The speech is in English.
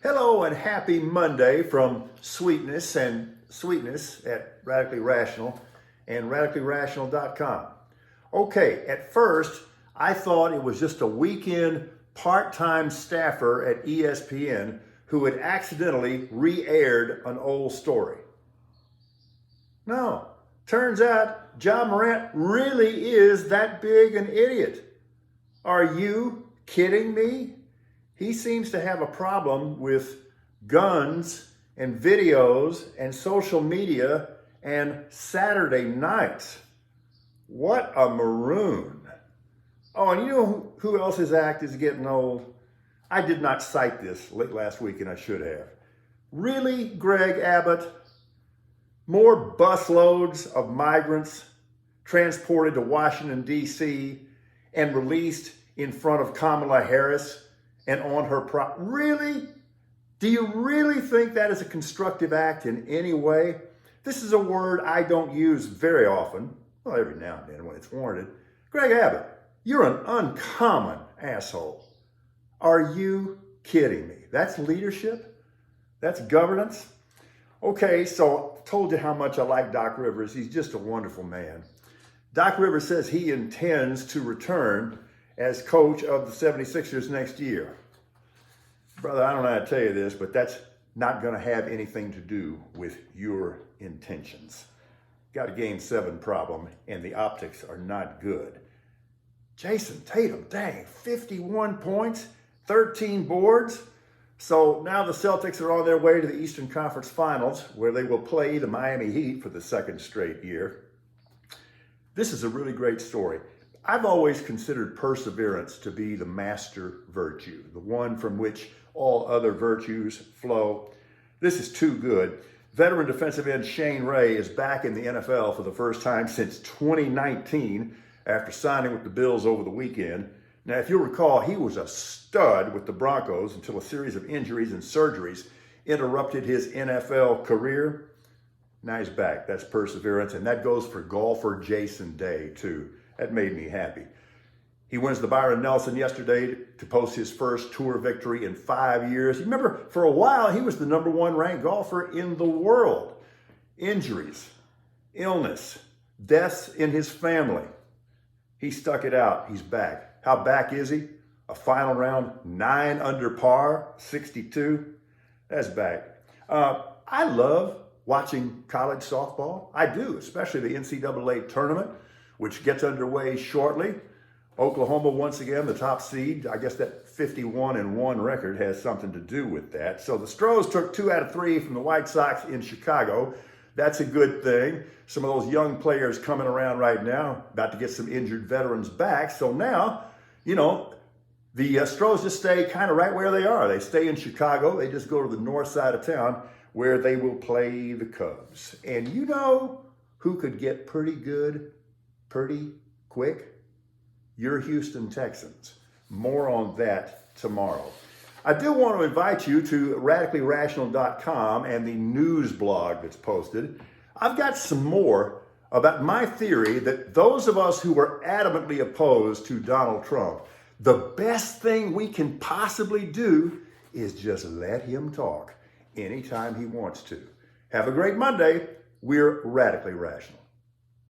Hello and happy Monday from Sweetness at Radically Rational and radicallyrational.com. Okay, at first I thought it was just a weekend part-time staffer at ESPN who had accidentally re-aired an old story. No, turns out Ja Morant really is that big an idiot. Are you kidding me? He seems to have a problem with guns and videos and social media and Saturday nights. What a maroon. Oh, and you know who else's act is getting old? I did not cite this late last week and I should have. Really, Greg Abbott? More busloads of migrants transported to Washington, D.C. and released in front of Kamala Harris and on her Really? Do you really think that is a constructive act in any way? This is a word I don't use very often. Well, every now and then when it's warranted. Greg Abbott, you're an uncommon asshole. Are you kidding me? That's leadership? That's governance? Okay, so I told you how much I like Doc Rivers. He's just a wonderful man. Doc Rivers says he intends to return as coach of the 76ers next year. Brother, I don't know how to tell you this, but that's not going to have anything to do with your intentions. Got a game 7 problem, and the optics are not good. Jason Tatum, dang, 51 points, 13 boards. So now the Celtics are on their way to the Eastern Conference Finals, where they will play the Miami Heat for the second straight year. This is a really great story. I've always considered perseverance to be the master virtue, the one from which all other virtues flow. This is too good. Veteran defensive end Shane Ray is back in the NFL for the first time since 2019 after signing with the Bills over the weekend. Now, if you'll recall, he was a stud with the Broncos until a series of injuries and surgeries interrupted his NFL career. Now he's back. That's perseverance, and that goes for golfer Jason Day, too. That made me happy. He wins the Byron Nelson yesterday to post his first tour victory in 5 years. You remember, for a while, he was the number 1 ranked golfer in the world. Injuries, illness, deaths in his family. He stuck it out. He's back. How back is he? A final round, 9 under par, 62. That's back. I love watching college softball. I do, especially the NCAA tournament, which gets underway shortly. Oklahoma, once again, the top seed. I guess that 51-1 record has something to do with that. So the Stros took 2 out of 3 from the White Sox in Chicago. That's a good thing. Some of those young players coming around right now, about to get some injured veterans back. So now, you know, the Stros just stay kind of right where they are. They stay in Chicago. They just go to the north side of town where they will play the Cubs. And you know who could get pretty good pretty quick? Your Houston Texans. More on that tomorrow. I do want to invite you to radicallyrational.com and the news blog that's posted. I've got some more about my theory that those of us who are adamantly opposed to Donald Trump, the best thing we can possibly do is just let him talk anytime he wants to. Have a great Monday. We're Radically Rational.